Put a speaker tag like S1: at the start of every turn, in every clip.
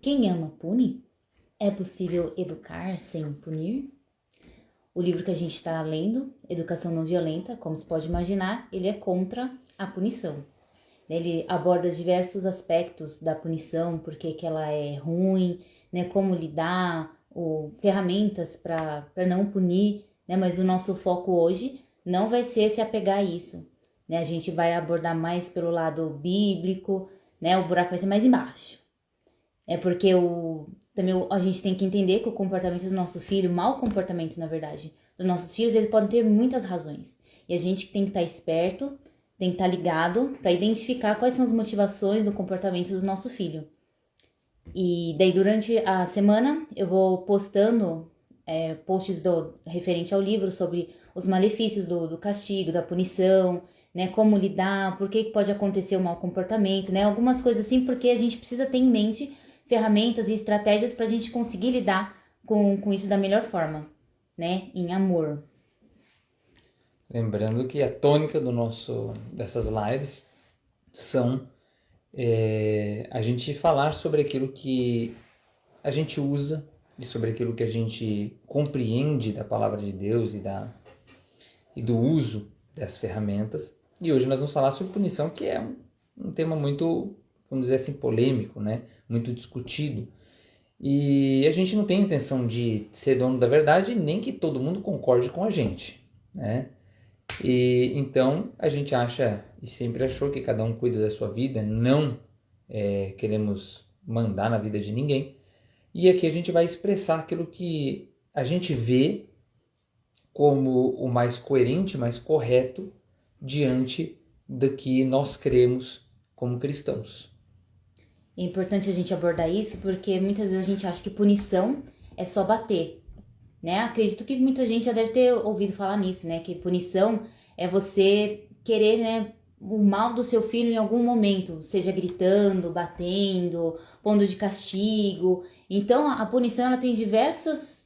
S1: Quem ama pune? É possível educar sem punir? O livro que a gente está lendo, Educação Não Violenta, como se pode imaginar, ele é contra a punição. Ele aborda diversos aspectos da punição, por que ela é ruim, né, como lidar, ferramentas para não punir, né, mas o nosso foco hoje não vai ser se apegar a isso. Né, a gente vai abordar mais pelo lado bíblico, né, o buraco vai ser mais embaixo. É porque também a gente tem que entender que o comportamento do nosso filho, o mau comportamento, na verdade, dos nossos filhos, ele pode ter muitas razões. E a gente tem que estar esperto, tem que estar ligado para identificar quais são as motivações do comportamento do nosso filho. E daí, durante a semana, eu vou postando posts referente ao livro sobre os malefícios do castigo, da punição, né, como lidar, por que pode acontecer o mau comportamento, né, algumas coisas assim, porque a gente precisa ter em mente ferramentas e estratégias para a gente conseguir lidar com isso da melhor forma, né, em amor.
S2: Lembrando que a tônica dessas lives são a gente falar sobre aquilo que a gente usa e sobre aquilo que a gente compreende da palavra de Deus e do uso das ferramentas. E hoje nós vamos falar sobre punição, que é um tema muito, vamos dizer assim, polêmico, né? Muito discutido. E a gente não tem intenção de ser dono da verdade, nem que todo mundo concorde com a gente, né? E então a gente acha e sempre achou que cada um cuida da sua vida, não queremos mandar na vida de ninguém. E aqui a gente vai expressar aquilo que a gente vê como o mais coerente, mais correto diante do que nós cremos como cristãos.
S1: É importante a gente abordar isso porque muitas vezes a gente acha que punição é só bater, né? Acredito que muita gente já deve ter ouvido falar nisso, né? Que punição é você querer, né, o mal do seu filho em algum momento, seja gritando, batendo, pondo de castigo. Então a punição ela tem diversos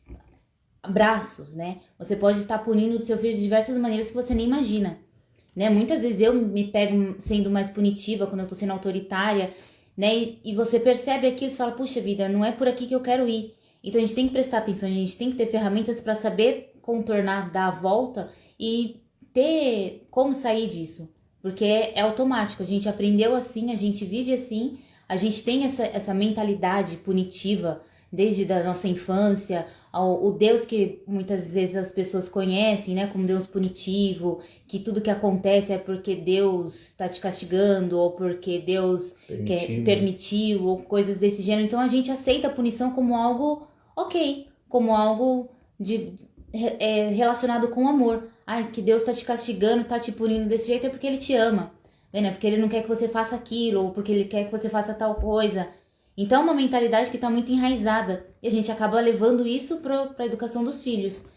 S1: braços, né? Você pode estar punindo o seu filho de diversas maneiras que você nem imagina, né? Muitas vezes eu me pego sendo mais punitiva quando eu tô sendo autoritária, né? E você percebe aquilo e fala, puxa vida, não é por aqui que eu quero ir. Então a gente tem que prestar atenção, a gente tem que ter ferramentas para saber contornar, dar a volta e ter como sair disso. Porque é automático, a gente aprendeu assim, a gente vive assim, a gente tem essa mentalidade punitiva desde a nossa infância, o Deus que muitas vezes as pessoas conhecem, né, como Deus punitivo, que tudo que acontece é porque Deus está te castigando ou porque Deus permitiu ou coisas desse gênero. Então a gente aceita a punição como algo ok, como algo relacionado com amor. Ai, que Deus está te castigando, está te punindo desse jeito é porque Ele te ama, né? Porque Ele não quer que você faça aquilo ou porque Ele quer que você faça tal coisa. Então é uma mentalidade que está muito enraizada e a gente acaba levando isso para a educação dos filhos.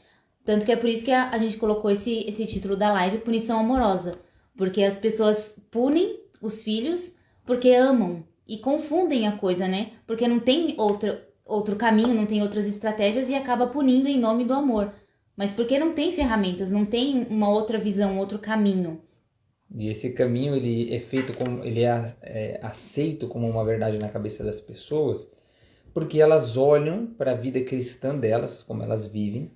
S1: Tanto que é por isso que a gente colocou esse título da live, Punição Amorosa. Porque as pessoas punem os filhos porque amam e confundem a coisa, né? Porque não tem outro caminho, não tem outras estratégias e acaba punindo em nome do amor. Mas porque não tem ferramentas, não tem uma outra visão, outro caminho.
S2: E esse caminho ele é feito como ele é aceito como uma verdade na cabeça das pessoas, porque elas olham para a vida cristã delas, como elas vivem,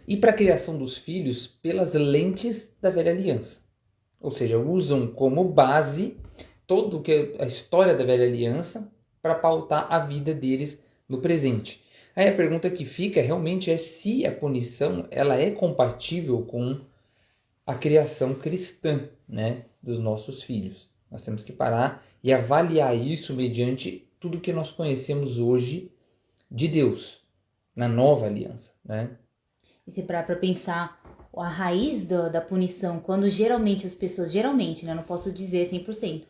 S2: e para a criação dos filhos pelas lentes da velha aliança. Ou seja, usam como base todo que a história da velha aliança para pautar a vida deles no presente. Aí a pergunta que fica realmente é se a punição ela é compatível com a criação cristã, né, dos nossos filhos. Nós temos que parar e avaliar isso mediante tudo que nós conhecemos hoje de Deus, na nova aliança, né?
S1: E se parar para pensar a raiz da punição, quando geralmente as pessoas, geralmente, né, eu não posso dizer 100%,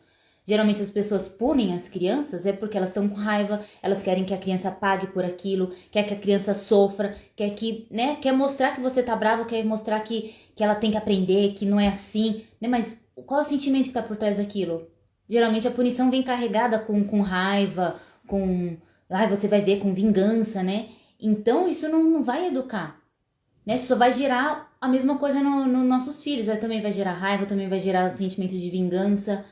S1: geralmente as pessoas punem as crianças é porque elas estão com raiva, elas querem que a criança pague por aquilo, quer que a criança sofra, quer mostrar que você tá bravo, quer mostrar que ela tem que aprender, que não é assim, né? Mas qual é o sentimento que tá por trás daquilo? Geralmente a punição vem carregada com raiva, você vai ver, com vingança, né? Então isso não vai educar, né? Só vai gerar a mesma coisa nos nossos filhos, também vai gerar raiva, também vai gerar sentimentos de vingança.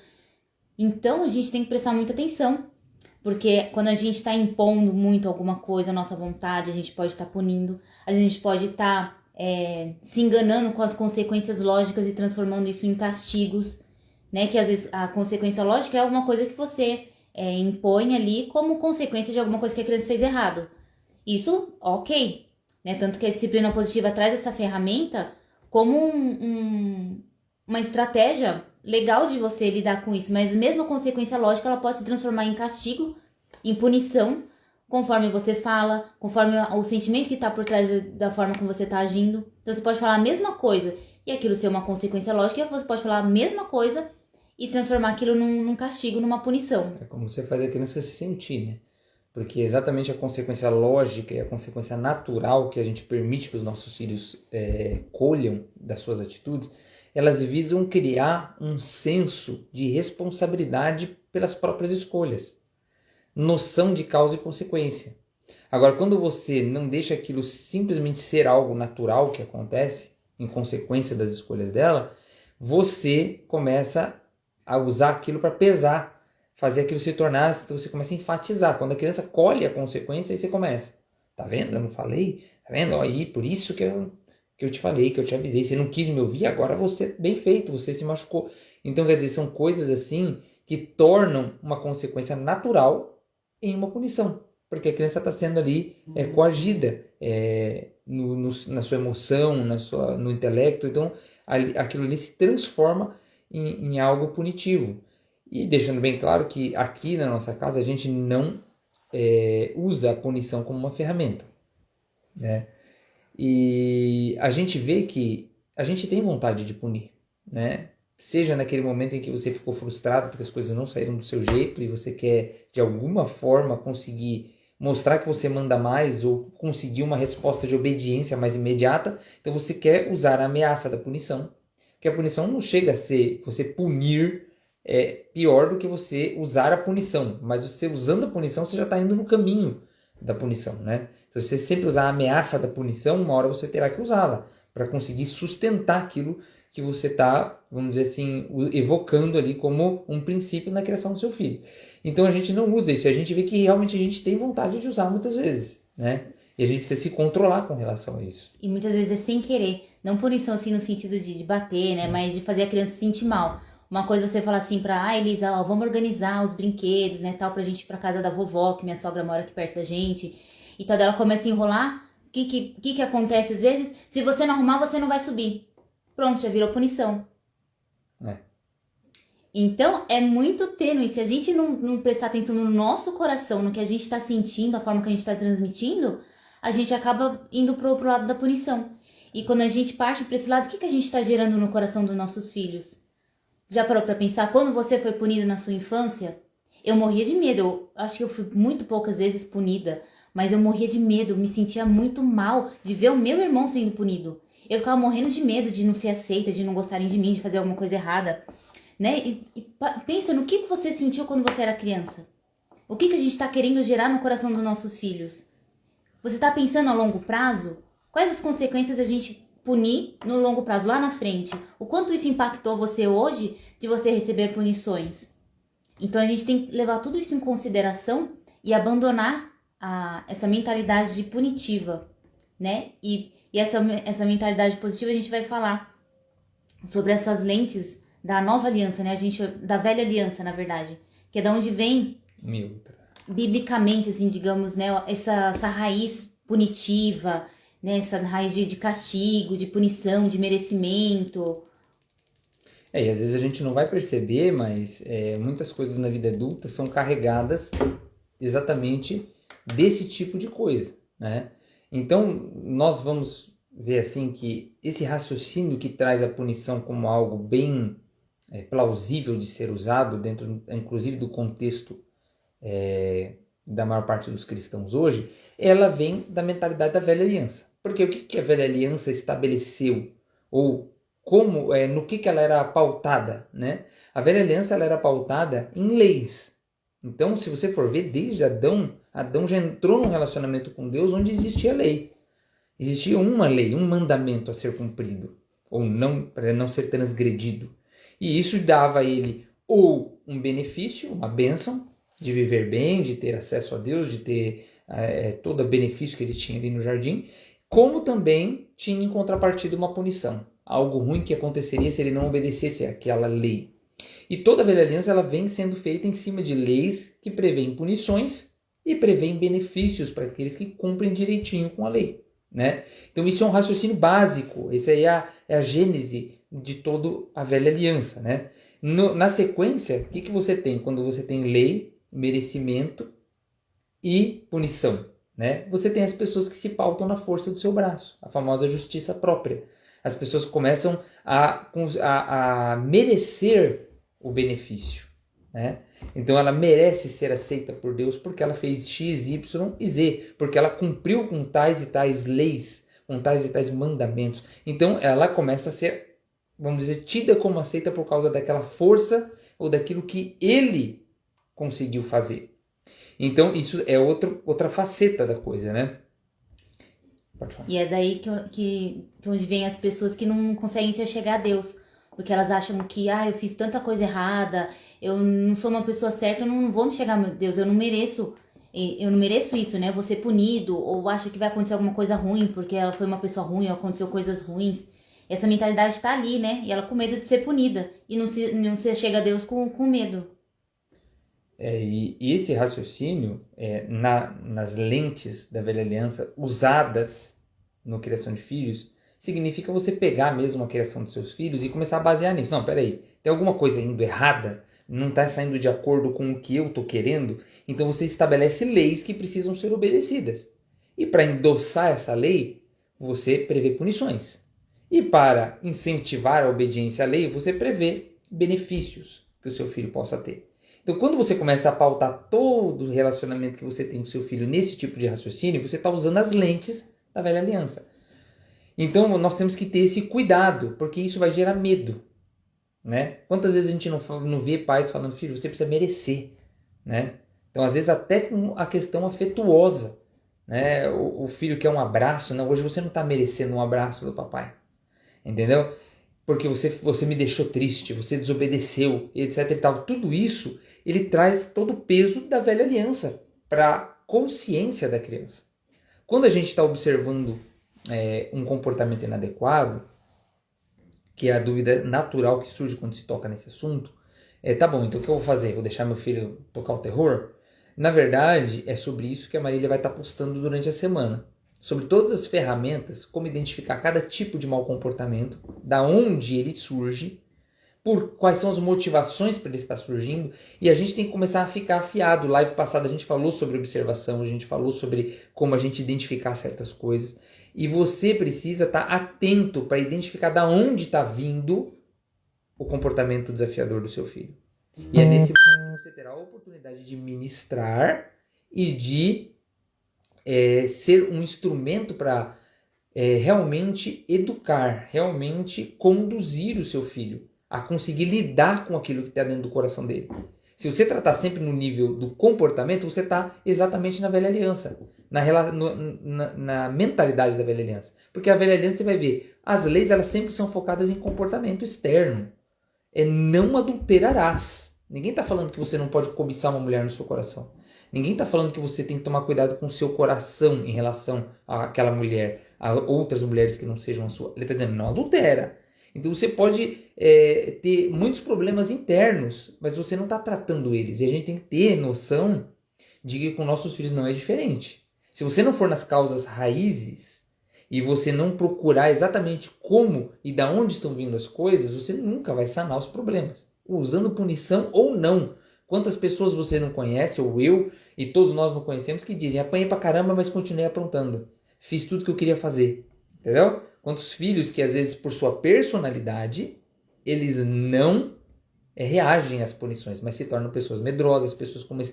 S1: Então a gente tem que prestar muita atenção, Porque quando a gente está impondo muito alguma coisa, a nossa vontade, a gente pode estar punindo, a gente pode estar se enganando com as consequências lógicas e transformando isso em castigos, né? Que às vezes a consequência lógica é alguma coisa que você impõe ali como consequência de alguma coisa que a criança fez errado. Isso, ok, né? Tanto que a disciplina positiva traz essa ferramenta como uma estratégia legal de você lidar com isso, mas mesmo a consequência lógica ela pode se transformar em castigo, em punição, conforme você fala, conforme o sentimento que está por trás da forma como você está agindo. Então você pode falar a mesma coisa e aquilo ser uma consequência lógica, e você pode falar a mesma coisa e transformar aquilo num castigo, numa punição.
S2: É como você faz a criança se sentir, né? Porque exatamente a consequência lógica e a consequência natural que a gente permite que os nossos filhos colham das suas atitudes, elas visam criar um senso de responsabilidade pelas próprias escolhas. Noção de causa e consequência. Agora, quando você não deixa aquilo simplesmente ser algo natural que acontece, em consequência das escolhas dela, você começa a usar aquilo para pesar, fazer aquilo se tornar, você começa a enfatizar. Quando a criança colhe a consequência, aí você começa. Tá vendo? Eu não falei? Tá vendo? Aí, por isso que eu te falei, que eu te avisei. Você não quis me ouvir, agora você, bem feito, você se machucou. Então, quer dizer, são coisas assim que tornam uma consequência natural em uma punição. Porque a criança está sendo ali coagida na sua emoção, no intelecto. Então, aquilo ali se transforma em algo punitivo. E deixando bem claro que aqui na nossa casa a gente não usa a punição como uma ferramenta, né? E a gente vê que a gente tem vontade de punir, né? Seja naquele momento em que você ficou frustrado porque as coisas não saíram do seu jeito e você quer de alguma forma conseguir mostrar que você manda mais ou conseguir uma resposta de obediência mais imediata, então você quer usar a ameaça da punição. Porque a punição não chega a ser você punir pior do que você usar a punição, mas você usando a punição você já está indo no caminho da punição, né? Se você sempre usar a ameaça da punição, uma hora você terá que usá-la para conseguir sustentar aquilo que você está, vamos dizer assim, evocando ali como um princípio na criação do seu filho. Então a gente não usa isso, a gente vê que realmente a gente tem vontade de usar muitas vezes, né? E a gente precisa se controlar com relação a isso.
S1: E muitas vezes é sem querer, não punição assim no sentido de bater, né? Mas de fazer a criança se sentir mal. Uma coisa é você falar assim pra, Elisa, ó, vamos organizar os brinquedos, né, tal, pra gente ir pra casa da vovó, que minha sogra mora aqui perto da gente. E tal, ela começa a enrolar. O que acontece às vezes? Se você não arrumar, você não vai subir. Pronto, já virou punição. Então, é muito tênue. Se a gente não prestar atenção no nosso coração, no que a gente tá sentindo, a forma que a gente tá transmitindo, a gente acaba indo pro lado da punição. E quando a gente parte pra esse lado, o que a gente tá gerando no coração dos nossos filhos? Já parou pra pensar, quando você foi punida na sua infância, eu morria de medo. Eu acho que eu fui muito poucas vezes punida, mas eu morria de medo, me sentia muito mal de ver o meu irmão sendo punido. Eu ficava morrendo de medo de não ser aceita, de não gostarem de mim, de fazer alguma coisa errada, né? E pensa no que você sentiu quando você era criança. O que a gente está querendo gerar no coração dos nossos filhos? Você está pensando a longo prazo? Quais as consequências a gente punir no longo prazo, lá na frente? O quanto isso impactou você hoje de você receber punições? Então a gente tem que levar tudo isso em consideração e abandonar essa mentalidade de punitiva, né? E essa mentalidade positiva a gente vai falar sobre essas lentes da nova aliança, né? Da velha aliança, na verdade, que é da onde vem biblicamente, assim, digamos, né? Essa raiz punitiva, né? Essa raiz de castigo, de punição, de merecimento.
S2: E às vezes a gente não vai perceber, mas muitas coisas na vida adulta são carregadas exatamente desse tipo de coisa, né? Então, nós vamos ver assim que esse raciocínio que traz a punição como algo bem plausível de ser usado dentro, inclusive, do contexto da maior parte dos cristãos hoje, ela vem da mentalidade da velha aliança. Porque o que a velha aliança estabeleceu? Ou como, no que ela era pautada, né? A velha aliança ela era pautada em leis. Então, se você for ver, desde Adão já entrou num relacionamento com Deus onde existia lei. Existia uma lei, um mandamento a ser cumprido, ou não, para não ser transgredido. E isso dava a ele ou um benefício, uma bênção, de viver bem, de ter acesso a Deus, de ter todo o benefício que ele tinha ali no jardim, como também tinha em contrapartida uma punição, algo ruim que aconteceria se ele não obedecesse àquela lei. E toda a velha aliança ela vem sendo feita em cima de leis que prevêem punições e prevêem benefícios para aqueles que cumprem direitinho com a lei, né? Então isso é um raciocínio básico, essa aí é a gênese de toda a velha aliança, né? Na sequência, o que você tem quando você tem lei, merecimento e punição, né? Você tem as pessoas que se pautam na força do seu braço, a famosa justiça própria. As pessoas começam a merecer o benefício, né? Então ela merece ser aceita por Deus porque ela fez X, Y e Z, porque ela cumpriu com tais e tais leis, com tais e tais mandamentos. Então ela começa a ser, vamos dizer, tida como aceita por causa daquela força ou daquilo que ele conseguiu fazer. Então isso é outra faceta da coisa, né?
S1: Pode falar. E é daí que onde vem as pessoas que não conseguem se achegar a Deus. Porque elas acham que, eu fiz tanta coisa errada, eu não sou uma pessoa certa, eu não vou me chegar a Deus, eu não mereço isso, né? Eu vou ser punido, ou acha que vai acontecer alguma coisa ruim, porque ela foi uma pessoa ruim, ou aconteceu coisas ruins. Essa mentalidade tá ali, né? E ela com medo de ser punida, e não se chega a Deus com medo.
S2: E esse raciocínio, nas lentes da velha aliança, usadas na criação de filhos, significa você pegar mesmo a criação dos seus filhos e começar a basear nisso. Não, peraí, tem alguma coisa indo errada? Não está saindo de acordo com o que eu estou querendo? Então você estabelece leis que precisam ser obedecidas. E para endossar essa lei, você prevê punições. E para incentivar a obediência à lei, você prevê benefícios que o seu filho possa ter. Então, quando você começa a pautar todo o relacionamento que você tem com seu filho nesse tipo de raciocínio, você está usando as lentes da velha aliança. Então, nós temos que ter esse cuidado, porque isso vai gerar medo, né? Quantas vezes a gente não vê pais falando, filho, você precisa merecer, né? Então, às vezes, até com a questão afetuosa, né? O filho quer um abraço, não, hoje você não está merecendo um abraço do papai, entendeu? Porque você me deixou triste, você desobedeceu, etc e tal. Tudo isso, ele traz todo o peso da velha aliança para a consciência da criança. Quando a gente está observando um comportamento inadequado, que é a dúvida natural que surge quando se toca nesse assunto, tá bom, então o que eu vou fazer? Vou deixar meu filho tocar o terror? Na verdade, é sobre isso que a Marília vai estar postando durante a semana. Sobre todas as ferramentas, como identificar cada tipo de mau comportamento, da onde ele surge, por quais são as motivações para ele estar surgindo, e a gente tem que começar a ficar afiado. Live passada a gente falou sobre observação, a gente falou sobre como a gente identificar certas coisas, e você precisa estar atento para identificar da onde está vindo o comportamento desafiador do seu filho. E é nesse momento que você terá a oportunidade de ministrar e de ser um instrumento para realmente educar, realmente conduzir o seu filho a conseguir lidar com aquilo que está dentro do coração dele. Se você tratar sempre no nível do comportamento, você está exatamente na velha aliança, na mentalidade da velha aliança. Porque a velha aliança, você vai ver, as leis elas sempre são focadas em comportamento externo. Não adulterarás. Ninguém está falando que você não pode cobiçar uma mulher no seu coração. Ninguém está falando que você tem que tomar cuidado com o seu coração em relação àquela mulher, a outras mulheres que não sejam a sua. Ele está dizendo, não adultera. Então você pode ter muitos problemas internos, mas você não está tratando eles. E a gente tem que ter noção de que com nossos filhos não é diferente. Se você não for nas causas raízes e você não procurar exatamente como e da onde estão vindo as coisas, você nunca vai sanar os problemas. Usando punição ou não. Quantas pessoas você não conhece, ou eu, e todos nós não conhecemos, que dizem, apanhei pra caramba, mas continuei aprontando. Fiz tudo que eu queria fazer. Entendeu? Quantos filhos que, às vezes, por sua personalidade, eles não reagem às punições, mas se tornam pessoas medrosas, pessoas com uma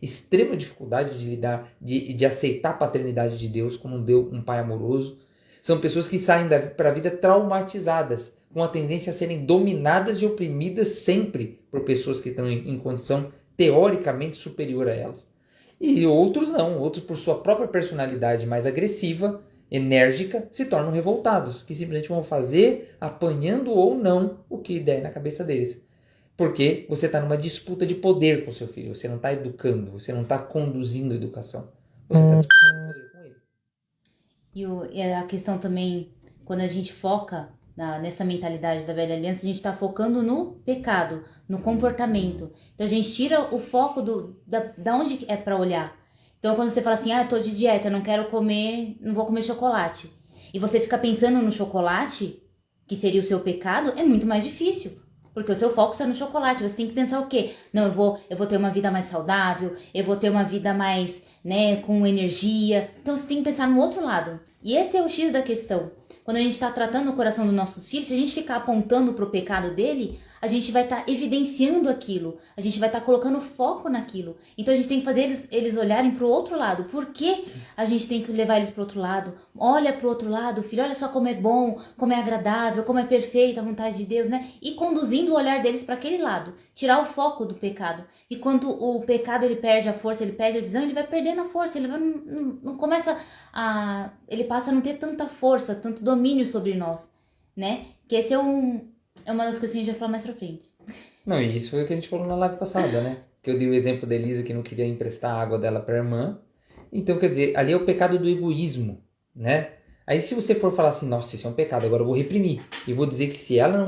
S2: extrema dificuldade de lidar, de aceitar a paternidade de Deus como um pai amoroso. São pessoas que saem para a vida traumatizadas, com a tendência a serem dominadas e oprimidas sempre por pessoas que estão em condição teoricamente superior a elas. E outros não, outros por sua própria personalidade mais agressiva, enérgica, se tornam revoltados, que simplesmente vão fazer, apanhando ou não, o que der na cabeça deles. Porque você está numa disputa de poder com seu filho. Você não está educando, você não está conduzindo a educação. Você está disputando poder com ele.
S1: E a questão também, quando a gente foca nessa mentalidade da velha aliança, a gente está focando no pecado, no comportamento. Então a gente tira o foco da onde é para olhar. Então quando você fala assim, eu tô de dieta, não quero comer, não vou comer chocolate. E você fica pensando no chocolate, que seria o seu pecado, é muito mais difícil. Porque o seu foco está no chocolate. Você tem que pensar o quê? Não, eu vou ter uma vida mais saudável, eu vou ter uma vida mais, né, com energia. Então você tem que pensar no outro lado. E esse é o X da questão. Quando a gente está tratando o coração dos nossos filhos, se a gente ficar apontando para o pecado dele, a gente vai estar evidenciando aquilo. A gente vai estar colocando foco naquilo. Então a gente tem que fazer eles olharem para o outro lado. Por que a gente tem que levar eles para o outro lado? Olha para o outro lado, filho, olha só como é bom, como é agradável, como é perfeita a vontade de Deus, né? E conduzindo o olhar deles para aquele lado. Tirar o foco do pecado. E quando o pecado ele perde a força, ele perde a visão, ele vai perdendo a força. Ele não começa a... Ele passa a não ter tanta força, tanto domínio sobre nós, né? Que esse é uma das coisas que a gente vai falar mais pra frente.
S2: Não, e isso foi o que a gente falou na live passada, né? Que eu dei o exemplo da Elisa que não queria emprestar a água dela para a irmã. Então, quer dizer, ali é o pecado do egoísmo, né? Aí se você for falar assim, nossa, isso é um pecado, agora eu vou reprimir. E vou dizer que se ela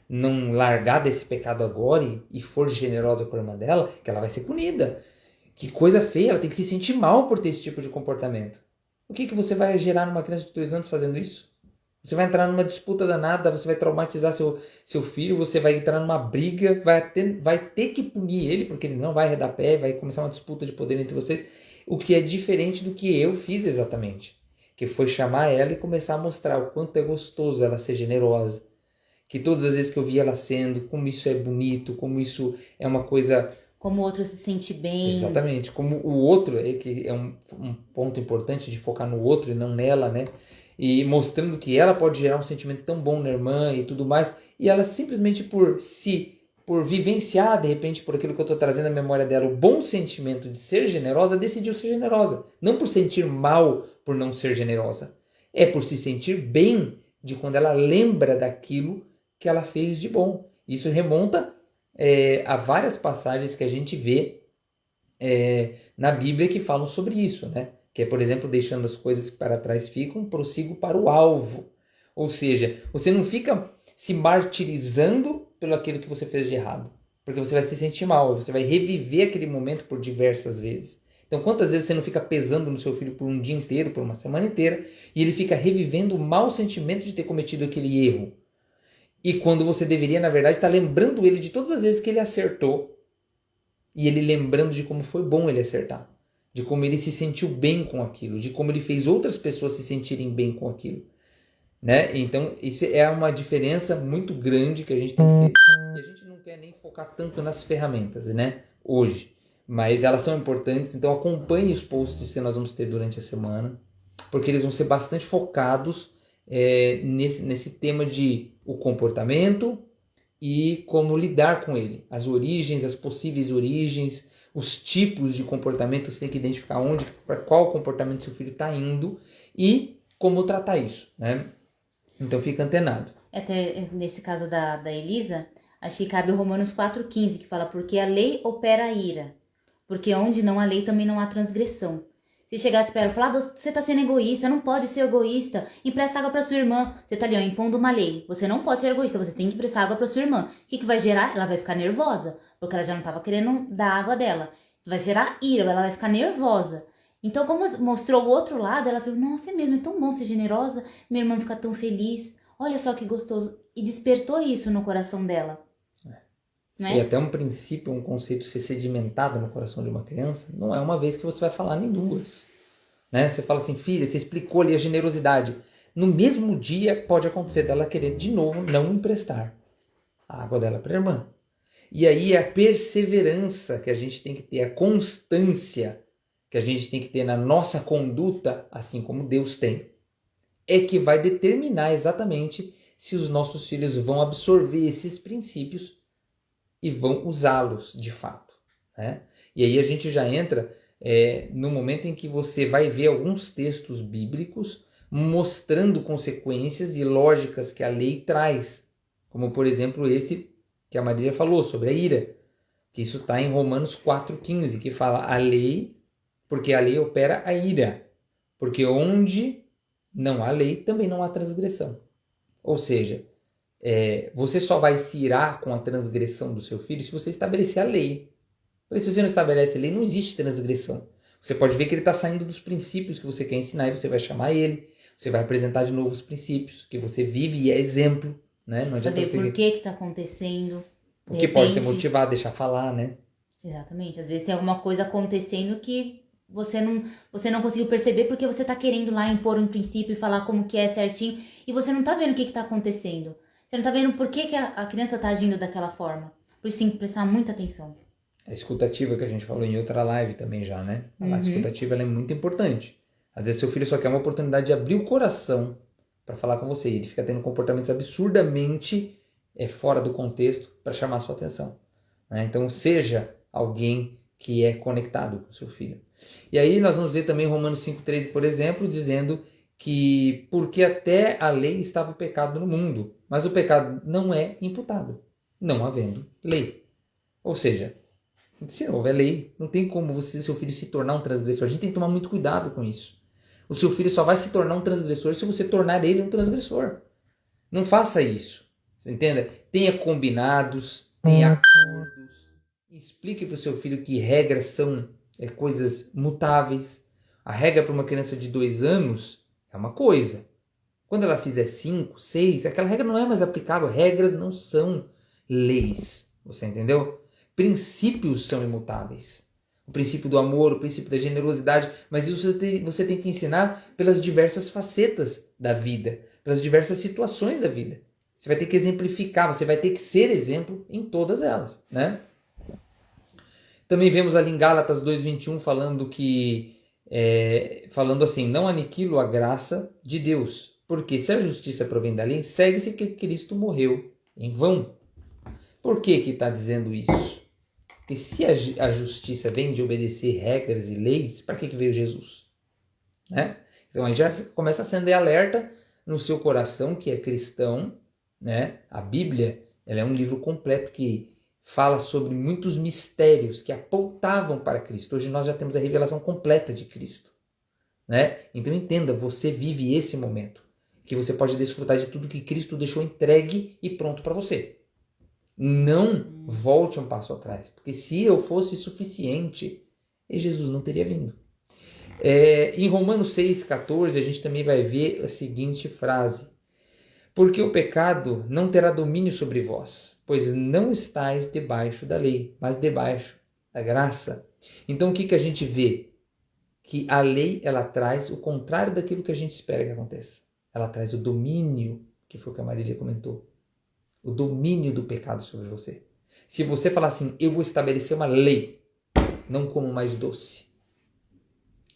S2: não largar desse pecado agora e for generosa com a irmã dela, que ela vai ser punida. Que coisa feia, ela tem que se sentir mal por ter esse tipo de comportamento. O que você vai gerar numa criança de 2 anos fazendo isso? Você vai entrar numa disputa danada, você vai traumatizar seu filho, você vai entrar numa briga, vai ter que punir ele, porque ele não vai arredar pé, vai começar uma disputa de poder entre vocês. O que é diferente do que eu fiz exatamente. Que foi chamar ela e começar a mostrar o quanto é gostoso ela ser generosa. Que todas as vezes que eu vi ela sendo, como isso é bonito, como isso é uma coisa...
S1: Como o outro se sente bem.
S2: Exatamente. Como o outro, que é um ponto importante de focar no outro e não nela, né? E mostrando que ela pode gerar um sentimento tão bom na irmã e tudo mais. E ela simplesmente por vivenciar, de repente, por aquilo que eu estou trazendo à memória dela, o bom sentimento de ser generosa, decidiu ser generosa. Não por sentir mal por não ser generosa. É por se sentir bem de quando ela lembra daquilo que ela fez de bom. Isso remonta a várias passagens que a gente vê na Bíblia que falam sobre isso, né? Que é, por exemplo, deixando as coisas que para trás ficam, prossigo para o alvo. Ou seja, você não fica se martirizando pelo aquilo que você fez de errado. Porque você vai se sentir mal, você vai reviver aquele momento por diversas vezes. Então, quantas vezes você não fica pesando no seu filho por um dia inteiro, por uma semana inteira, e ele fica revivendo o mau sentimento de ter cometido aquele erro? E quando você deveria, na verdade, estar lembrando ele de todas as vezes que ele acertou, e ele lembrando de como foi bom ele acertar, de como ele se sentiu bem com aquilo, de como ele fez outras pessoas se sentirem bem com aquilo, né? Então, isso é uma diferença muito grande que a gente tem que ter. E a gente não quer nem focar tanto nas ferramentas, né? Hoje. Mas elas são importantes, então acompanhe os posts que nós vamos ter durante a semana, porque eles vão ser bastante focados nesse tema de o comportamento e como lidar com ele. As origens, as possíveis origens, os tipos de comportamento, você tem que identificar para qual comportamento seu filho está indo e como tratar isso, né? Então fica antenado.
S1: Até nesse caso da Elisa, acho que cabe o Romanos 4,15, que fala, porque a lei opera a ira, porque onde não há lei também não há transgressão. Se chegasse pra ela e falar, você tá sendo egoísta, não pode ser egoísta, empresta água pra sua irmã. Você tá ali, ó, impondo uma lei. Você não pode ser egoísta, você tem que emprestar água pra sua irmã. O que vai gerar? Ela vai ficar nervosa, porque ela já não tava querendo dar água dela. Vai gerar ira, ela vai ficar nervosa. Então, como mostrou o outro lado, ela viu, nossa, é mesmo, é tão bom ser generosa, minha irmã fica tão feliz, olha só que gostoso. E despertou isso no coração dela.
S2: E até um princípio, um conceito ser sedimentado no coração de uma criança, não é uma vez que você vai falar nem duas. Né? Você fala assim, filha, você explicou ali a generosidade. No mesmo dia pode acontecer dela querer de novo não emprestar a água dela para a irmã. E aí é a perseverança que a gente tem que ter, a constância que a gente tem que ter na nossa conduta, assim como Deus tem, é que vai determinar exatamente se os nossos filhos vão absorver esses princípios e vão usá-los de fato, né? E aí a gente já entra no momento em que você vai ver alguns textos bíblicos mostrando consequências e lógicas que a lei traz, como por exemplo esse que a Maria falou sobre a ira, que isso está em Romanos 4,15, que fala a lei, porque a lei opera a ira, porque onde não há lei, também não há transgressão. Ou seja, você só vai se irar com a transgressão do seu filho se você estabelecer a lei. Porque se você não estabelece a lei, não existe transgressão. Você pode ver que ele está saindo dos princípios que você quer ensinar e você vai chamar ele, você vai apresentar de novo os princípios que você vive e é exemplo, né? Não adianta
S1: Saber
S2: você...
S1: por que está acontecendo.
S2: O que pode te motivar, deixar falar, né?
S1: Exatamente. Às vezes tem alguma coisa acontecendo que você não conseguiu perceber porque você tá querendo lá impor um princípio e falar como que é certinho e você não tá vendo o que tá acontecendo. Você não tá vendo por que a criança tá agindo daquela forma. Por isso tem que prestar muita atenção.
S2: A escutativa que a gente falou em outra live também já, né? A escutativa ela é muito importante. Às vezes seu filho só quer uma oportunidade de abrir o coração para falar com você. E ele fica tendo comportamentos absurdamente fora do contexto para chamar a sua atenção. Né? Então seja alguém que é conectado com o seu filho. E aí nós vamos ver também Romanos 5,13, por exemplo, dizendo que porque até a lei estava o pecado no mundo, mas o pecado não é imputado, não havendo lei. Ou seja, se não houver lei, não tem como você, seu filho se tornar um transgressor. A gente tem que tomar muito cuidado com isso. O seu filho só vai se tornar um transgressor se você tornar ele um transgressor. Não faça isso. Você entende? Tenha combinados, tenha acordos. Explique para o seu filho que regras são coisas mutáveis. A regra para uma criança de 2 anos é uma coisa. Quando ela fizer 5, 6, aquela regra não é mais aplicável. Regras não são leis. Você entendeu? Princípios são imutáveis. O princípio do amor, o princípio da generosidade, mas isso você tem que ensinar pelas diversas facetas da vida, pelas diversas situações da vida. Você vai ter que exemplificar, você vai ter que ser exemplo em todas elas, né? Também vemos ali em Gálatas 2,21 falando assim, não aniquilo a graça de Deus, porque se a justiça provém da lei, segue-se que Cristo morreu em vão. Por que está dizendo isso? Porque se a justiça vem de obedecer regras e leis, para que veio Jesus? Né? Então aí já começa a acender alerta no seu coração que é cristão. Né? A Bíblia ela é um livro completo que fala sobre muitos mistérios que apontavam para Cristo. Hoje nós já temos a revelação completa de Cristo. Né? Então entenda, você vive esse momento, que você pode desfrutar de tudo que Cristo deixou entregue e pronto para você. Não volte um passo atrás, porque se eu fosse suficiente, Jesus não teria vindo. Em Romanos 6,14 a gente também vai ver a seguinte frase: porque o pecado não terá domínio sobre vós, pois não estáis debaixo da lei, mas debaixo da graça. Então o que a gente vê? Que a lei ela traz o contrário daquilo que a gente espera que aconteça. Ela traz o domínio, que foi o que a Marília comentou. O domínio do pecado sobre você. Se você falar assim, eu vou estabelecer uma lei, não como mais doce,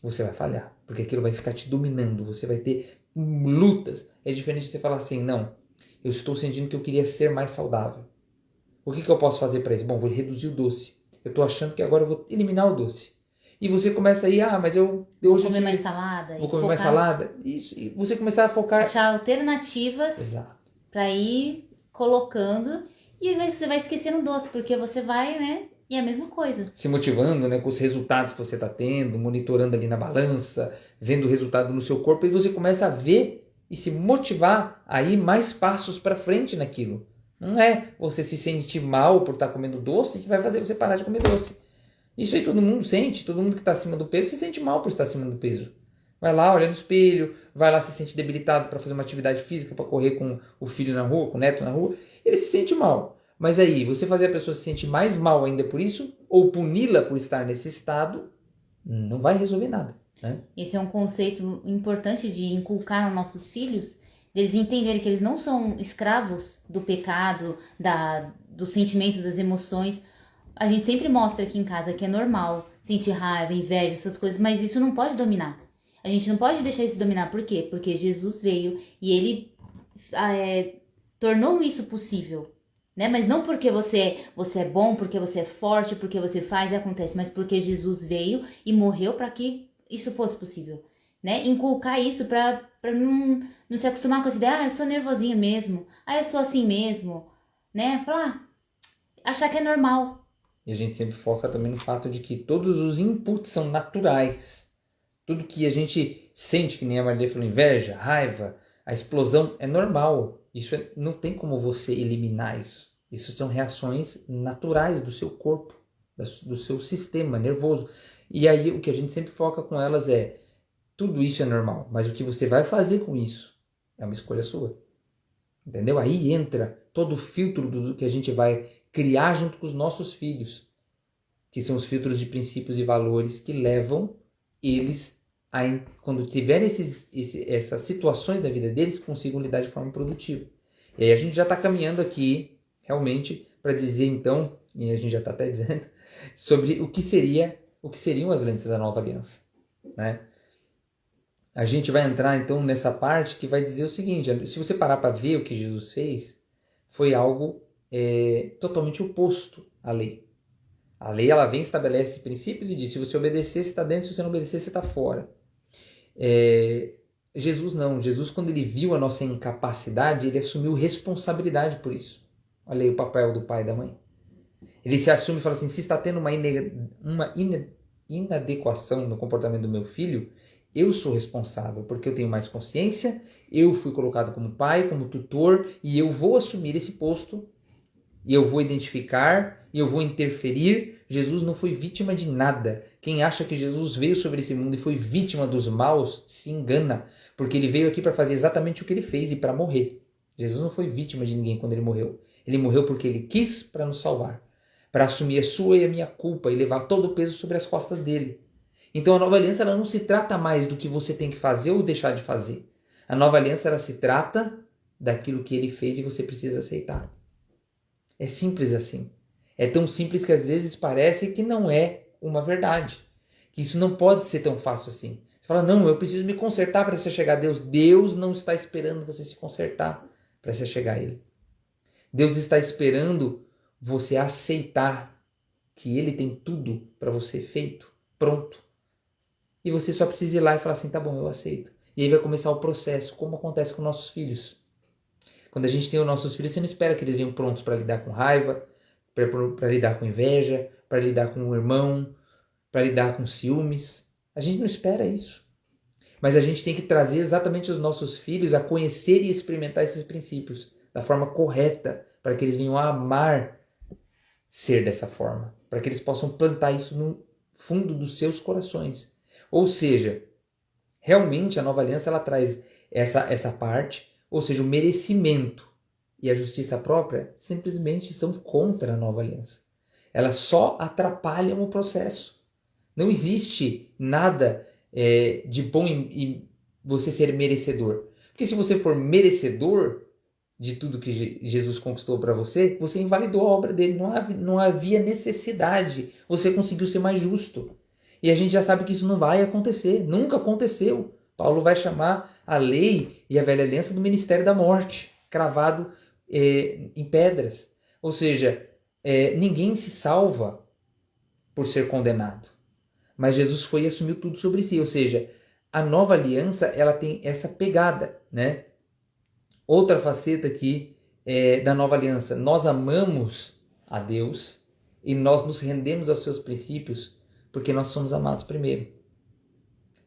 S2: você vai falhar, porque aquilo vai ficar te dominando, você vai ter lutas. É diferente de você falar assim, não, eu estou sentindo que eu queria ser mais saudável. O que eu posso fazer para isso? Bom, vou reduzir o doce. Eu estou achando que agora eu vou eliminar o doce. E você começa aí, mas eu
S1: vou comer mais salada.
S2: Vou comer mais salada. Isso. E você começar a focar...
S1: achar alternativas para ir colocando e você vai esquecendo o doce, porque você vai, né? E é a mesma coisa.
S2: Se motivando, né, com os resultados que você está tendo, monitorando ali na balança, vendo o resultado no seu corpo, e você começa a ver e se motivar a ir mais passos para frente naquilo. Não é você se sentir mal por estar comendo doce que vai fazer você parar de comer doce. Isso aí todo mundo sente, todo mundo que está acima do peso se sente mal por estar acima do peso. Vai lá, olha no espelho, vai lá se sente debilitado para fazer uma atividade física, para correr com o filho na rua, com o neto na rua, ele se sente mal. Mas aí, você fazer a pessoa se sentir mais mal ainda por isso, ou puni-la por estar nesse estado, não vai resolver nada. Né?
S1: Esse é um conceito importante de inculcar nos nossos filhos, deles entenderem que eles não são escravos do pecado, dos sentimentos, das emoções. A gente sempre mostra aqui em casa que é normal sentir raiva, inveja, essas coisas, mas isso não pode dominar. A gente não pode deixar isso dominar. Por quê? Porque Jesus veio e ele tornou isso possível. Né? Mas não porque você é bom, porque você é forte, porque você faz e acontece, mas porque Jesus veio e morreu para que isso fosse possível. Né? Inculcar isso para não se acostumar com essa ideia, eu sou nervosinho mesmo, eu sou assim mesmo. Né? Falar, achar que é normal.
S2: E a gente sempre foca também no fato de que todos os inputs são naturais. Tudo que a gente sente, que nem a Maria falou, inveja, raiva, a explosão, é normal. Não tem como você eliminar isso. Isso são reações naturais do seu corpo, do seu sistema nervoso. E aí o que a gente sempre foca com elas é, tudo isso é normal, mas o que você vai fazer com isso é uma escolha sua. Entendeu? Aí entra todo o filtro do que a gente vai criar junto com os nossos filhos, que são os filtros de princípios e valores que levam eles a, quando tiverem essas situações da vida deles, consigam lidar de forma produtiva. E aí a gente já está caminhando aqui, realmente, para dizer então, e a gente já está até dizendo, sobre o que seriam as lentes da nova aliança, né? A gente vai entrar então nessa parte que vai dizer o seguinte: se você parar para ver o que Jesus fez, foi algo totalmente oposto à lei. A lei ela vem, estabelece princípios e diz: se você obedecer, você está dentro; se você não obedecer, você está fora. Jesus não. Jesus, quando ele viu a nossa incapacidade, ele assumiu responsabilidade por isso. Olha aí o papel do pai e da mãe. Ele se assume e fala assim: se está tendo uma inadequação no comportamento do meu filho, eu sou responsável, porque eu tenho mais consciência, eu fui colocado como pai, como tutor, e eu vou assumir esse posto, e eu vou identificar, e eu vou interferir. Jesus não foi vítima de nada. Quem acha que Jesus veio sobre esse mundo e foi vítima dos maus, se engana, porque ele veio aqui para fazer exatamente o que ele fez e para morrer. Jesus não foi vítima de ninguém quando ele morreu. Ele morreu porque ele quis para nos salvar, para assumir a sua e a minha culpa e levar todo o peso sobre as costas dele. Então a nova aliança ela não se trata mais do que você tem que fazer ou deixar de fazer. A nova aliança ela se trata daquilo que ele fez e você precisa aceitar. É simples assim. É tão simples que às vezes parece que não é uma verdade. Que isso não pode ser tão fácil assim. Você fala, não, eu preciso me consertar para você chegar a Deus. Deus não está esperando você se consertar para você chegar a Ele. Deus está esperando você aceitar que Ele tem tudo para você feito, pronto. E você só precisa ir lá e falar assim, tá bom, eu aceito. E aí vai começar o processo, como acontece com nossos filhos. Quando a gente tem os nossos filhos, você não espera que eles venham prontos para lidar com raiva, para lidar com inveja, para lidar com o irmão, para lidar com ciúmes. A gente não espera isso. Mas a gente tem que trazer exatamente os nossos filhos a conhecer e experimentar esses princípios da forma correta, para que eles venham a amar ser dessa forma, para que eles possam plantar isso no fundo dos seus corações. Ou seja, realmente a nova aliança ela traz essa parte, ou seja, o merecimento e a justiça própria simplesmente são contra a nova aliança. Elas só atrapalham o processo. Não existe nada de bom em você ser merecedor. Porque se você for merecedor de tudo que Jesus conquistou para você, você invalidou a obra dele. Não havia necessidade. Você conseguiu ser mais justo. E a gente já sabe que isso não vai acontecer. Nunca aconteceu. Paulo vai chamar a lei e a velha aliança do ministério da morte, cravado em pedras. Ou seja, ninguém se salva por ser condenado. Mas Jesus foi e assumiu tudo sobre si. Ou seja, a nova aliança ela tem essa pegada, né? Outra faceta aqui da nova aliança. Nós amamos a Deus e nós nos rendemos aos seus princípios porque nós somos amados primeiro.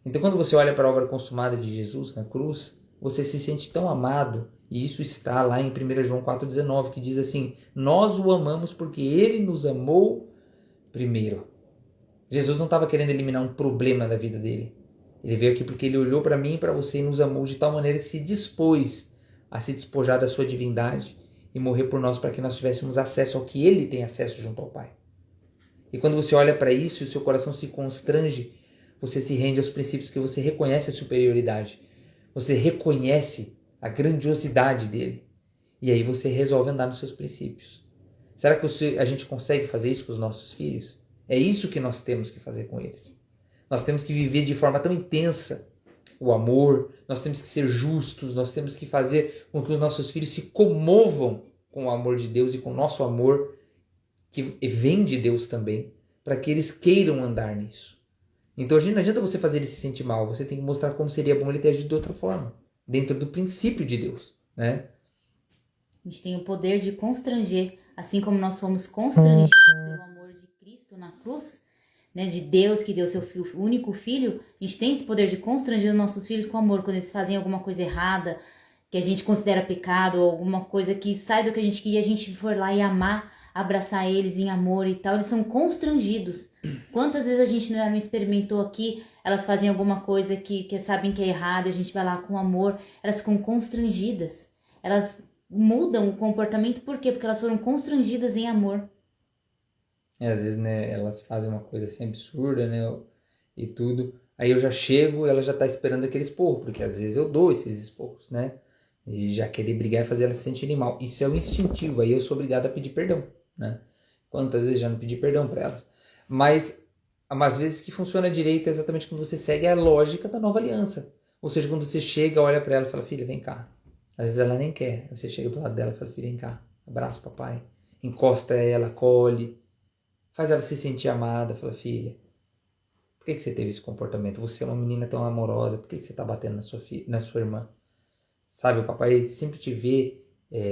S2: Então quando você olha para a obra consumada de Jesus na cruz, você se sente tão amado, e isso está lá em 1 João 4,19, que diz assim, nós o amamos porque ele nos amou primeiro. Jesus não estava querendo eliminar um problema da vida dele. Ele veio aqui porque ele olhou para mim e para você e nos amou de tal maneira que se dispôs a se despojar da sua divindade e morrer por nós para que nós tivéssemos acesso ao que ele tem acesso junto ao Pai. E quando você olha para isso e o seu coração se constrange, você se rende aos princípios que você reconhece a superioridade. Você reconhece a grandiosidade dele. E aí você resolve andar nos seus princípios. Será que a gente consegue fazer isso com os nossos filhos? É isso que nós temos que fazer com eles. Nós temos que viver de forma tão intensa o amor, nós temos que ser justos, nós temos que fazer com que os nossos filhos se comovam com o amor de Deus e com o nosso amor, que vem de Deus também, para que eles queiram andar nisso. Então não adianta você fazer ele se sentir mal, você tem que mostrar como seria bom ele ter agido de outra forma, dentro do princípio de Deus, né?
S1: A gente tem o poder de constranger assim como nós fomos constrangidos pelo amor de Cristo na cruz, né, de Deus que deu seu único filho, a gente tem esse poder de constranger os nossos filhos com amor quando eles fazem alguma coisa errada, que a gente considera pecado, ou alguma coisa que sai do que a gente queria, a gente for lá e amar, abraçar eles em amor e tal, eles são constrangidos. Quantas vezes a gente não experimentou aqui, elas fazem alguma coisa que sabem que é errada, a gente vai lá com amor, elas ficam constrangidas. Elas mudam o comportamento, por quê? Porque elas foram constrangidas em amor.
S2: Às vezes, né, elas fazem uma coisa assim absurda, né, e tudo. Aí eu já chego, ela já tá esperando aquele esporro, porque às vezes eu dou esses esporros, né? E já querer brigar e fazer ela se sentir mal. Isso é o instintivo, aí eu sou obrigado a pedir perdão, né? Quantas vezes já não pedi perdão para elas? Mas, às vezes que funciona direito é exatamente quando você segue a lógica da nova aliança. Ou seja, quando você chega, olha para ela e fala, filha, vem cá. Às vezes ela nem quer. Você chega do lado dela e fala, filha, vem cá. Abraça o papai. Encosta ela, acolhe. Faz ela se sentir amada. Fala, filha, por que você teve esse comportamento? Você é uma menina tão amorosa. Por que você está batendo na sua irmã? Sabe, o papai sempre te vê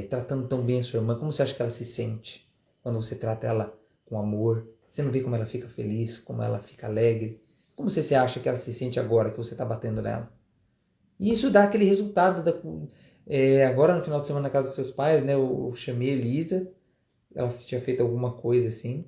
S2: tratando tão bem a sua irmã. Como você acha que ela se sente quando você trata ela com amor? Você não vê como ela fica feliz, como ela fica alegre? Como você acha que ela se sente agora que você está batendo nela? E isso dá aquele resultado. Agora no final de semana na casa dos seus pais, né, eu chamei a Elisa. Ela tinha feito alguma coisa assim.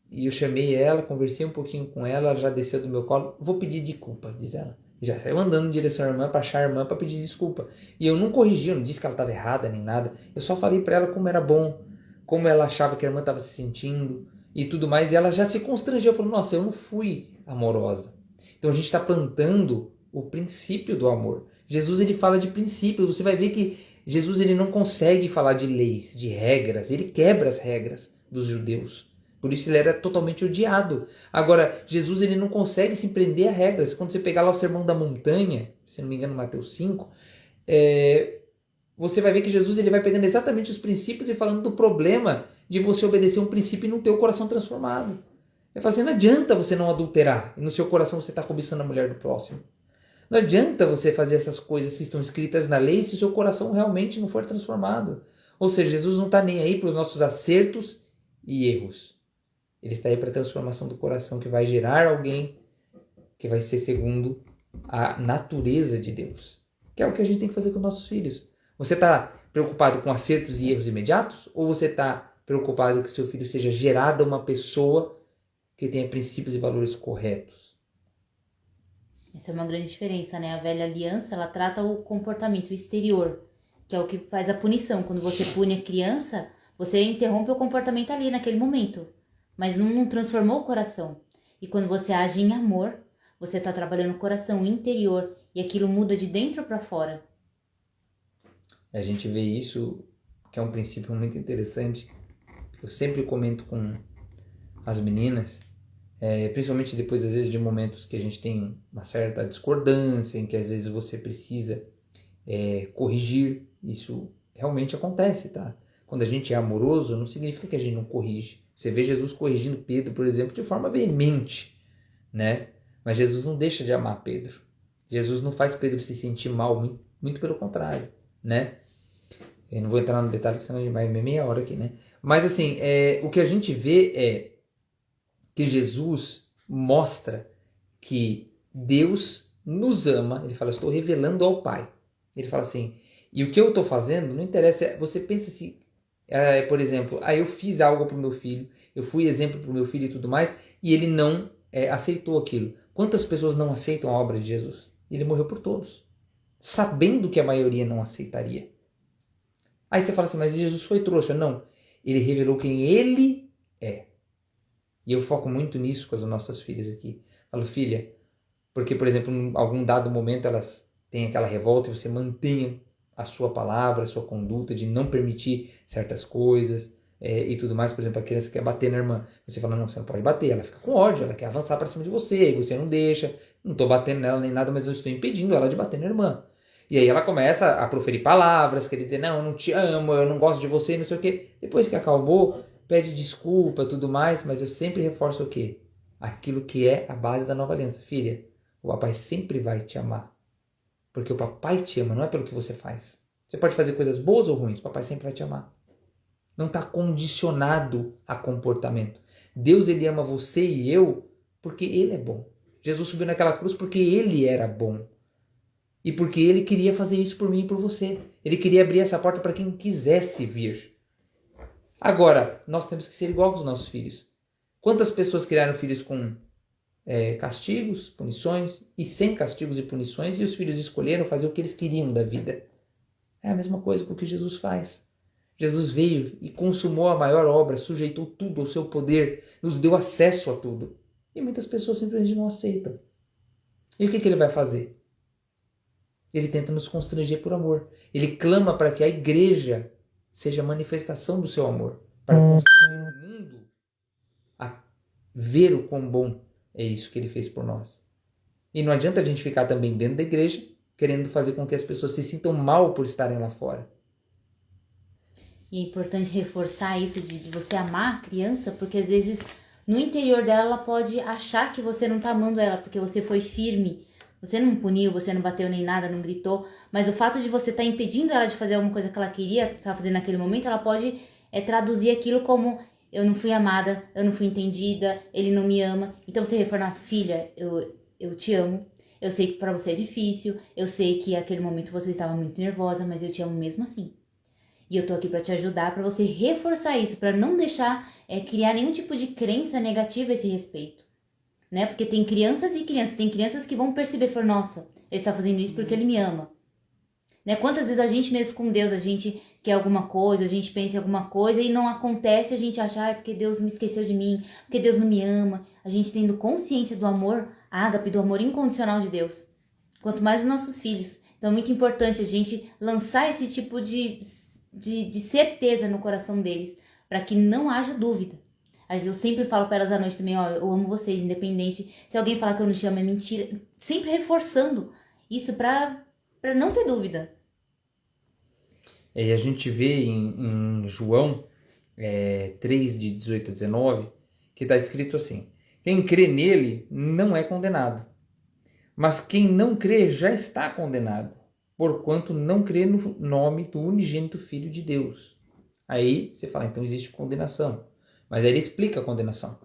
S2: E eu chamei ela, conversei um pouquinho com ela, ela já desceu do meu colo. Vou pedir desculpa, diz ela. E já saiu andando em direção à irmã para achar a irmã para pedir desculpa. E eu não corrigi, eu não disse que ela estava errada nem nada. Eu só falei para ela como era bom, como ela achava que a irmã estava se sentindo e tudo mais. E ela já se constrangeu, falou: nossa, eu não fui amorosa. Então a gente está plantando o princípio do amor. Jesus ele fala de princípios. Você vai ver que Jesus ele não consegue falar de leis, de regras. Ele quebra as regras dos judeus. Por isso ele era totalmente odiado. Agora, Jesus ele não consegue se prender a regras. Quando você pegar lá o Sermão da Montanha, se não me engano, Mateus 5, você vai ver que Jesus ele vai pegando exatamente os princípios e falando do problema de você obedecer um princípio e não ter o coração transformado. Ele fala assim, não adianta você não adulterar e no seu coração você está cobiçando a mulher do próximo. Não adianta você fazer essas coisas que estão escritas na lei se o seu coração realmente não for transformado. Ou seja, Jesus não está nem aí para os nossos acertos e erros. Ele está aí para a transformação do coração que vai gerar alguém que vai ser segundo a natureza de Deus. Que é o que a gente tem que fazer com nossos filhos. Você está preocupado com acertos e erros imediatos? Ou você está preocupado que seu filho seja gerada uma pessoa que tenha princípios e valores corretos?
S1: Essa é uma grande diferença, né? A velha aliança, ela trata o comportamento exterior, que é o que faz a punição. Quando você pune a criança, você interrompe o comportamento ali naquele momento, mas não transformou o coração. E quando você age em amor, você está trabalhando o coração interior e aquilo muda de dentro para fora.
S2: A gente vê isso, que é um princípio muito interessante. Eu sempre comento com as meninas, principalmente depois, às vezes, de momentos que a gente tem uma certa discordância, em que às vezes você precisa corrigir. Isso realmente acontece, tá? Quando a gente é amoroso, não significa que a gente não corrige. Você vê Jesus corrigindo Pedro, por exemplo, de forma veemente, né? Mas Jesus não deixa de amar Pedro. Jesus não faz Pedro se sentir mal, muito, muito pelo contrário, né? Eu não vou entrar no detalhe, porque senão a gente vai meia hora aqui, né? Mas assim, o que a gente vê é que Jesus mostra que Deus nos ama. Ele fala, estou revelando ao Pai. Ele fala assim, e o que eu estou fazendo, não interessa, você pensa assim, por exemplo, eu fiz algo para o meu filho, eu fui exemplo para o meu filho e tudo mais, e ele não aceitou aquilo. Quantas pessoas não aceitam a obra de Jesus? Ele morreu por todos, sabendo que a maioria não aceitaria. Aí você fala assim, mas Jesus foi trouxa. Não, ele revelou quem ele é. E eu foco muito nisso com as nossas filhas aqui. Falo, filha, porque, por exemplo, em algum dado momento elas têm aquela revolta e você mantenha a sua palavra, a sua conduta de não permitir certas coisas e tudo mais. Por exemplo, a criança quer bater na irmã. Você fala, não, você não pode bater. Ela fica com ódio, ela quer avançar para cima de você e você não deixa. Não estou batendo nela nem nada, mas eu estou impedindo ela de bater na irmã. E aí ela começa a proferir palavras, querer dizer, não, eu não te amo, eu não gosto de você, não sei o quê. Depois que acalmou, pede desculpa, tudo mais, mas eu sempre reforço o quê? Aquilo que é a base da nova aliança. Filha, o papai sempre vai te amar. Porque o papai te ama, não é pelo que você faz. Você pode fazer coisas boas ou ruins, o papai sempre vai te amar. não está condicionado a comportamento. Deus, ele ama você e eu porque ele é bom. Jesus subiu naquela cruz porque ele era bom. E porque ele queria fazer isso por mim e por você. Ele queria abrir essa porta para quem quisesse vir. Agora, nós temos que ser igual aos nossos filhos. Quantas pessoas criaram filhos com castigos, punições, e sem castigos e punições, e os filhos escolheram fazer o que eles queriam da vida? É a mesma coisa com o que Jesus faz. Jesus veio e consumou a maior obra, sujeitou tudo ao seu poder, nos deu acesso a tudo. E muitas pessoas simplesmente não aceitam. E o que ele vai fazer? Ele tenta nos constranger por amor. Ele clama para que a igreja seja a manifestação do seu amor, para constranger o mundo a ver o quão bom é isso que ele fez por nós. E não adianta a gente ficar também dentro da igreja, querendo fazer com que as pessoas se sintam mal por estarem lá fora.
S1: E é importante reforçar isso de você amar a criança, porque às vezes no interior dela ela pode achar que você não está amando ela, porque você foi firme, você não puniu, você não bateu nem nada, não gritou, mas o fato de você estar impedindo ela de fazer alguma coisa que ela queria fazer naquele momento, ela pode traduzir aquilo como: eu não fui amada, eu não fui entendida, ele não me ama. Então você reforma: filha, eu te amo, eu sei que pra você é difícil, eu sei que naquele momento você estava muito nervosa, mas eu te amo mesmo assim. E eu tô aqui pra te ajudar, pra você reforçar isso, pra não deixar criar nenhum tipo de crença negativa a esse respeito. Né? Porque tem crianças e crianças, tem crianças que vão perceber e falar: nossa, ele está fazendo isso porque ele me ama. Né? Quantas vezes a gente mesmo com Deus, a gente quer alguma coisa, a gente pensa em alguma coisa e não acontece, a gente acha: é porque Deus me esqueceu de mim, porque Deus não me ama. A gente tendo consciência do amor ágape, do amor incondicional de Deus. Quanto mais os nossos filhos. Então é muito importante a gente lançar esse tipo de certeza no coração deles, para que não haja dúvida. Eu sempre falo para elas à noite também: ó, eu amo vocês, independente. Se alguém falar que eu não te amo, é mentira. Sempre reforçando isso para não ter dúvida.
S2: E a gente vê em João 3, de 18 a 19, que está escrito assim: quem crê nele não é condenado, mas quem não crê já está condenado, porquanto não crê no nome do unigênito Filho de Deus. Aí você fala: então existe condenação. Mas aí ele explica a condenação.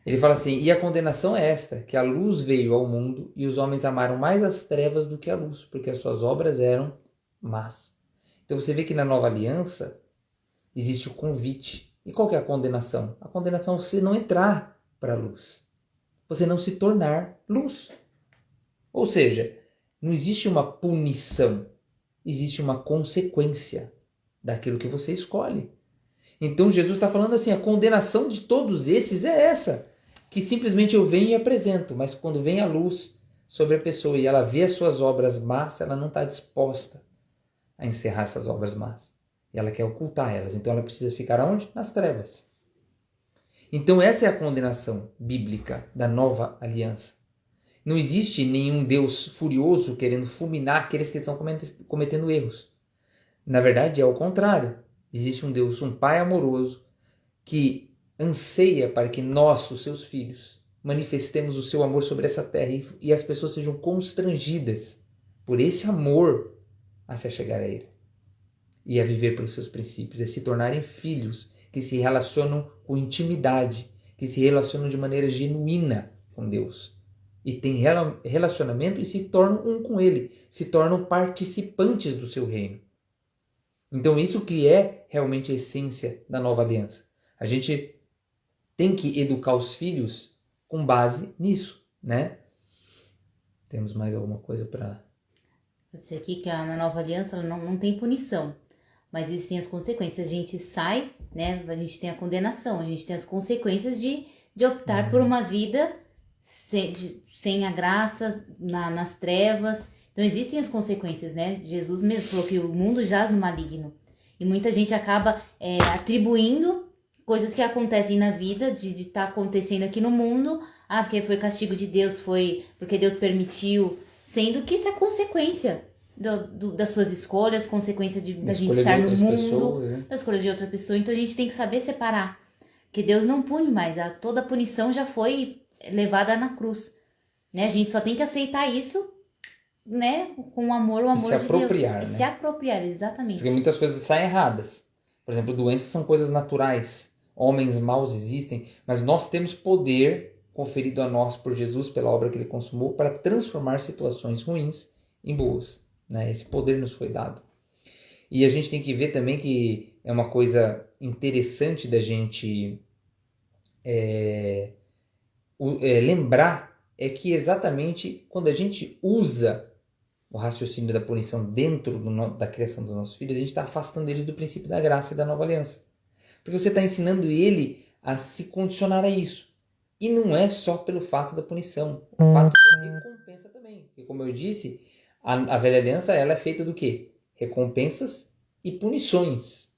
S2: Ele fala assim: e a condenação é esta, que a luz veio ao mundo e os homens amaram mais as trevas do que a luz, porque as suas obras eram más. Então você vê que na nova aliança existe o convite. E qual que é a condenação? A condenação é você não entrar para a luz. Você não se tornar luz. Ou seja, não existe uma punição, existe uma consequência daquilo que você escolhe. Então Jesus está falando assim: a condenação de todos esses é essa, que simplesmente eu venho e apresento, mas quando vem a luz sobre a pessoa e ela vê as suas obras más, ela não está disposta a encerrar essas obras más. E ela quer ocultar elas, então ela precisa ficar onde? Nas trevas. Então essa é a condenação bíblica da nova aliança. Não existe nenhum Deus furioso querendo fulminar aqueles que estão cometendo erros. Na verdade, é o contrário. Existe um Deus, um Pai amoroso, que anseia para que nós, os seus filhos, manifestemos o seu amor sobre essa terra e as pessoas sejam constrangidas por esse amor a se achegar a Ele e a viver pelos seus princípios, a se tornarem filhos que se relacionam com intimidade, que se relacionam de maneira genuína com Deus e têm relacionamento e se tornam um com Ele, se tornam participantes do seu reino. Então isso que é realmente a essência da nova aliança. A gente tem que educar os filhos com base nisso, né? Temos mais alguma coisa para...
S1: Pode ser aqui que na nova aliança ela não tem punição, mas existem as consequências. A gente sai, né? A gente tem a condenação, a gente tem as consequências de optar por uma vida sem a graça, nas trevas. Então existem as consequências, né? Jesus mesmo falou que o mundo jaz no maligno. E muita gente acaba atribuindo coisas que acontecem na vida, de estar acontecendo aqui no mundo, porque foi castigo de Deus, foi porque Deus permitiu, sendo que isso é consequência das suas escolhas, consequência da gente estar no mundo, pessoas, né? Das escolhas de outra pessoa. Então a gente tem que saber separar, que Deus não pune mais, toda a punição já foi levada na cruz, né? A gente só tem que aceitar isso, né, com o amor de Deus.
S2: Né?
S1: Se apropriar, exatamente.
S2: Porque muitas coisas saem erradas. Por exemplo, doenças são coisas naturais. Homens maus existem, mas nós temos poder conferido a nós por Jesus pela obra que ele consumou para transformar situações ruins em boas, né? Esse poder nos foi dado. E a gente tem que ver também que é uma coisa interessante da gente lembrar é que exatamente quando a gente usa o raciocínio da punição dentro da criação dos nossos filhos, a gente está afastando eles do princípio da graça e da nova aliança. Porque você está ensinando ele a se condicionar a isso. E não é só pelo fato da punição, o fato da recompensa também. Porque, como eu disse, a velha aliança ela é feita do quê? Recompensas e punições.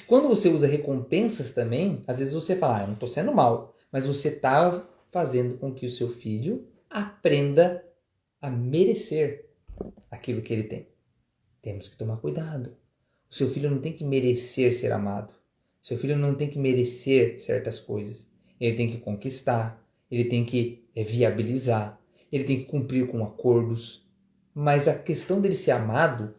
S2: Quando você usa recompensas também, às vezes você fala, eu não estou sendo mal, mas você está fazendo com que o seu filho aprenda a merecer aquilo que ele tem. Temos que tomar cuidado. O seu filho não tem que merecer ser amado. O seu filho não tem que merecer certas coisas. Ele tem que conquistar, ele tem que viabilizar, ele tem que cumprir com acordos. Mas a questão dele ser amado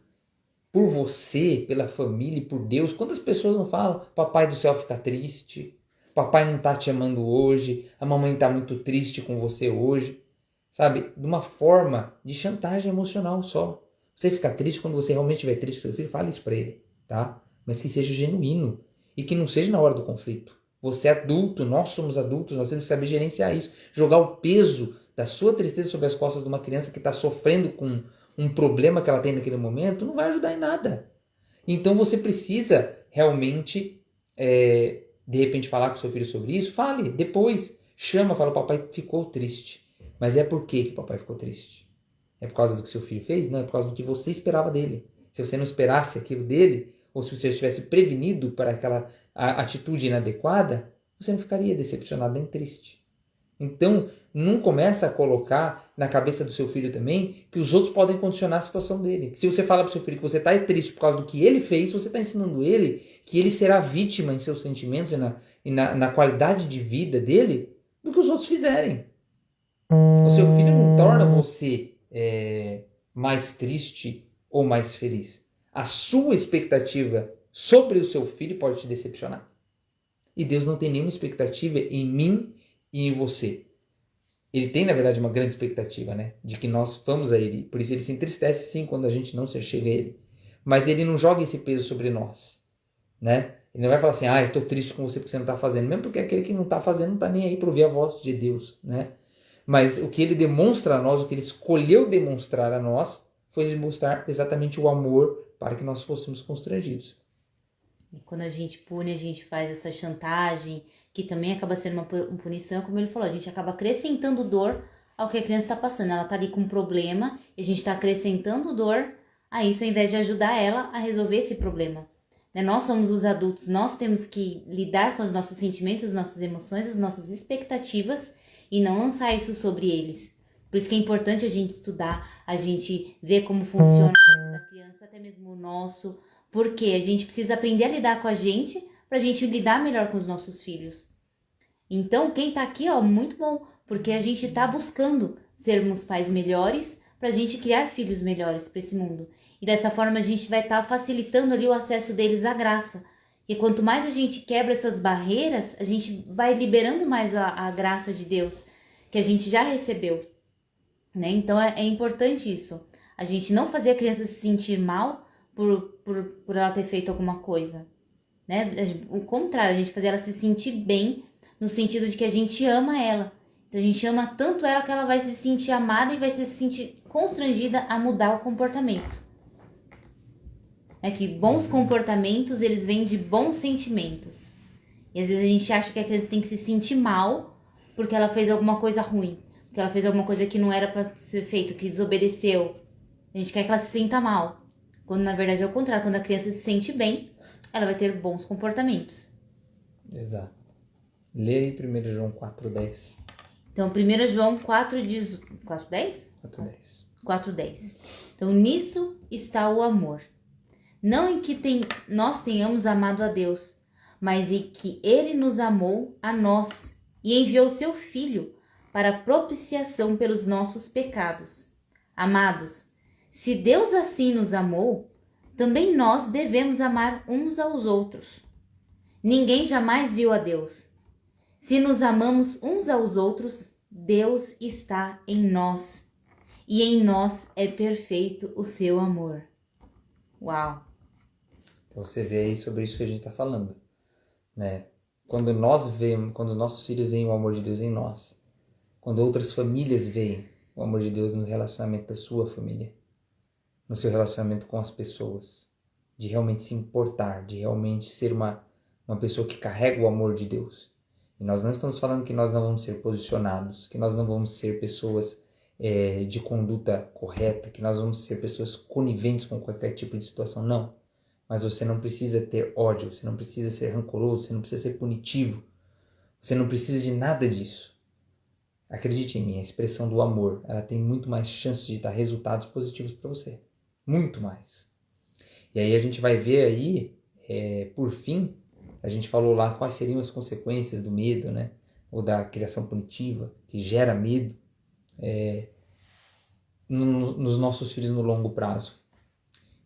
S2: por você, pela família e por Deus, quantas pessoas não falam, papai do céu fica triste, papai não está te amando hoje, a mamãe está muito triste com você hoje, sabe? De uma forma de chantagem emocional só. Você fica triste quando você realmente estiver triste com seu filho, fale isso para ele, tá? Mas que seja genuíno e que não seja na hora do conflito. Você é adulto, nós somos adultos, nós temos que saber gerenciar isso. Jogar o peso da sua tristeza sobre as costas de uma criança que está sofrendo com um problema que ela tem naquele momento, não vai ajudar em nada. Então você precisa realmente, de repente, falar com seu filho sobre isso. Fale, depois chama, fala, papai ficou triste. Mas é por que o papai ficou triste? É por causa do que seu filho fez? Não, é por causa do que você esperava dele. Se você não esperasse aquilo dele, ou se você estivesse prevenido para aquela atitude inadequada, você não ficaria decepcionado nem triste. Então, não começa a colocar na cabeça do seu filho também que os outros podem condicionar a situação dele. Se você fala para o seu filho que você está triste por causa do que ele fez, você está ensinando ele que ele será vítima em seus sentimentos e na qualidade de vida dele do que os outros fizerem. O seu filho não torna você mais triste ou mais feliz. A sua expectativa sobre o seu filho pode te decepcionar. E Deus não tem nenhuma expectativa em mim e em você. Ele tem, na verdade, uma grande expectativa, né? De que nós vamos a Ele. Por isso ele se entristece, sim, quando a gente não se chega a Ele. Mas Ele não joga esse peso sobre nós, né? Ele não vai falar assim, eu estou triste com você porque você não está fazendo. Mesmo porque aquele que não está fazendo não está nem aí para ouvir a voz de Deus, né? Mas o que Ele demonstra a nós, o que Ele escolheu demonstrar a nós, foi demonstrar exatamente o amor para que nós fôssemos constrangidos.
S1: E quando a gente pune, a gente faz essa chantagem, que também acaba sendo uma punição, como ele falou, a gente acaba acrescentando dor ao que a criança está passando. Ela está ali com um problema e a gente está acrescentando dor a isso, ao invés de ajudar ela a resolver esse problema. Né? Nós somos os adultos, nós temos que lidar com os nossos sentimentos, as nossas emoções, as nossas expectativas e não lançar isso sobre eles. Por isso que é importante a gente estudar, a gente ver como funciona a criança, até mesmo o nosso, porque a gente precisa aprender a lidar com a gente pra gente lidar melhor com os nossos filhos. Então, quem tá aqui, muito bom, porque a gente tá buscando sermos pais melhores pra gente criar filhos melhores pra esse mundo. E dessa forma a gente vai estar facilitando ali o acesso deles à graça. E quanto mais a gente quebra essas barreiras, a gente vai liberando mais a graça de Deus que a gente já recebeu. Né? Então é importante isso. A gente não fazer a criança se sentir mal por ela ter feito alguma coisa. Né? O contrário, a gente fazer ela se sentir bem no sentido de que a gente ama ela. Então a gente ama tanto ela que ela vai se sentir amada e vai se sentir constrangida a mudar o comportamento. É que bons comportamentos, eles vêm de bons sentimentos. E às vezes a gente acha que a criança tem que se sentir mal porque ela fez alguma coisa ruim, porque ela fez alguma coisa que não era para ser feito, que desobedeceu. A gente quer que ela se sinta mal. Quando na verdade é o contrário, quando a criança se sente bem, ela vai ter bons comportamentos.
S2: Exato. Lê aí 1 João 4,10.
S1: Então, 1 João 4,10? 4,10. Então, nisso está o amor. Não em que nós tenhamos amado a Deus, mas em que Ele nos amou a nós e enviou seu Filho para propiciação pelos nossos pecados. Amados, se Deus assim nos amou, também nós devemos amar uns aos outros. Ninguém jamais viu a Deus. Se nos amamos uns aos outros, Deus está em nós, e em nós é perfeito o seu amor. Uau!
S2: Então você vê aí sobre isso que a gente está falando, né? Quando nós vemos, quando nossos filhos veem o amor de Deus em nós, quando outras famílias veem o amor de Deus no relacionamento da sua família, no seu relacionamento com as pessoas, de realmente se importar, de realmente ser uma pessoa que carrega o amor de Deus. E nós não estamos falando que nós não vamos ser posicionados, que nós não vamos ser pessoas de conduta correta, que nós vamos ser pessoas coniventes com qualquer tipo de situação, não. Mas você não precisa ter ódio, você não precisa ser rancoroso, você não precisa ser punitivo, você não precisa de nada disso. Acredite em mim, a expressão do amor, ela tem muito mais chances de dar resultados positivos para você. Muito mais. E aí a gente vai ver aí, por fim, a gente falou lá quais seriam as consequências do medo, né? Ou da criação punitiva, que gera medo nos nossos filhos no longo prazo.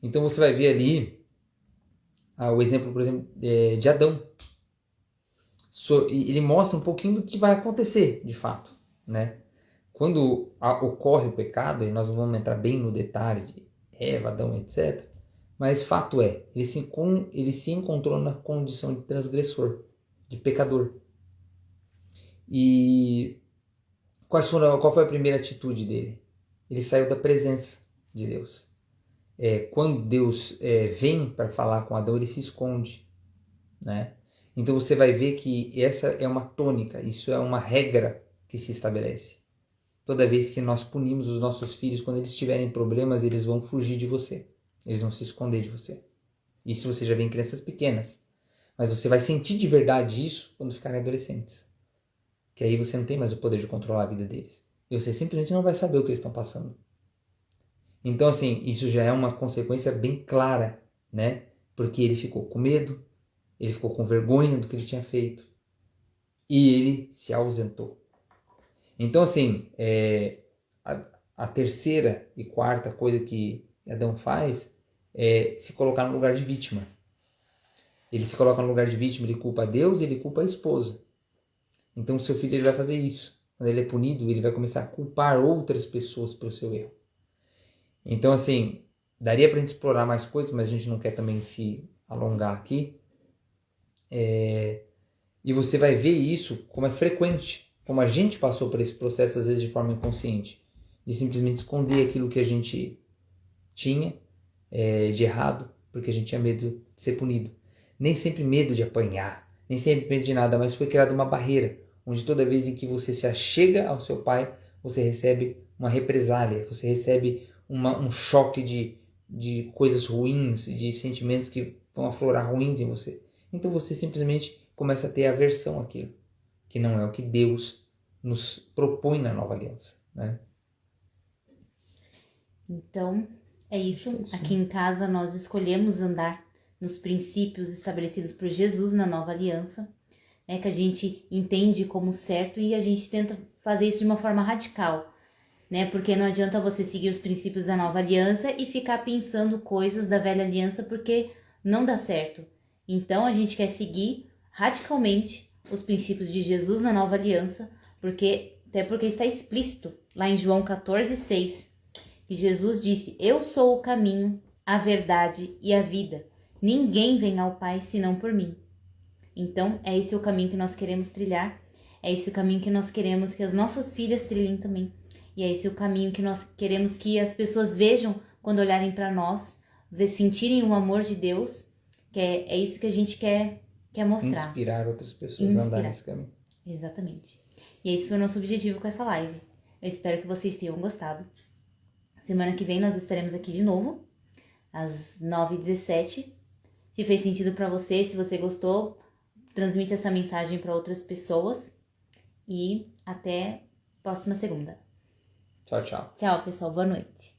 S2: Então você vai ver ali o exemplo, por exemplo, de Adão. Ele mostra um pouquinho do que vai acontecer, de fato, né? Quando ocorre o pecado, e nós não vamos entrar bem no detalhe de Eva, Adão, etc., mas fato é, ele se encontrou na condição de transgressor, de pecador. E qual foi a primeira atitude dele? Ele saiu da presença de Deus. Quando Deus vem para falar com Adão, ele se esconde, né? Então você vai ver que essa é uma tônica, isso é uma regra que se estabelece. Toda vez que nós punimos os nossos filhos, quando eles tiverem problemas, eles vão fugir de você. Eles vão se esconder de você. Isso você já vê em crianças pequenas. Mas você vai sentir de verdade isso quando ficarem adolescentes. Que aí você não tem mais o poder de controlar a vida deles. E você simplesmente não vai saber o que eles estão passando. Então, assim, isso já é uma consequência bem clara, né? Porque ele ficou com medo, ele ficou com vergonha do que ele tinha feito. E ele se ausentou. Então, assim, a terceira e quarta coisa que Adão faz é se colocar no lugar de vítima. Ele se coloca no lugar de vítima, ele culpa a Deus e ele culpa a esposa. Então, o seu filho ele vai fazer isso. Quando ele é punido, ele vai começar a culpar outras pessoas pelo seu erro. Então, assim, daria para a gente explorar mais coisas, mas a gente não quer também se alongar aqui. E você vai ver isso como é frequente, como a gente passou por esse processo, às vezes de forma inconsciente, de simplesmente esconder aquilo que a gente tinha de errado, porque a gente tinha medo de ser punido. Nem sempre medo de apanhar, nem sempre medo de nada, mas foi criada uma barreira, onde toda vez em que você se achega ao seu pai, você recebe uma represália, você recebe um choque de coisas ruins, de sentimentos que vão aflorar ruins em você. Então você simplesmente começa a ter aversão àquilo, que não é o que Deus nos propõe na nova aliança, né?
S1: Então, é isso. Aqui em casa nós escolhemos andar nos princípios estabelecidos por Jesus na nova aliança, né, que a gente entende como certo e a gente tenta fazer isso de uma forma radical, né? Porque não adianta você seguir os princípios da nova aliança e ficar pensando coisas da velha aliança, porque não dá certo. Então a gente quer seguir radicalmente os princípios de Jesus na nova aliança, até porque está explícito lá em João 14:6, que Jesus disse: eu sou o caminho, a verdade e a vida. Ninguém vem ao Pai senão por mim. Então é esse o caminho que nós queremos trilhar, é esse o caminho que nós queremos que as nossas filhas trilhem também. E é esse o caminho que nós queremos que as pessoas vejam quando olharem para nós, sentirem o amor de Deus, que é isso que a gente quer mostrar.
S2: Inspirar outras pessoas a andar nesse caminho.
S1: Exatamente. E esse foi o nosso objetivo com essa live. Eu espero que vocês tenham gostado. Semana que vem nós estaremos aqui de novo, às 9h17. Se fez sentido para você, se você gostou, transmite essa mensagem para outras pessoas. E até próxima segunda.
S2: Tchau, tchau.
S1: Tchau, pessoal. Boa noite.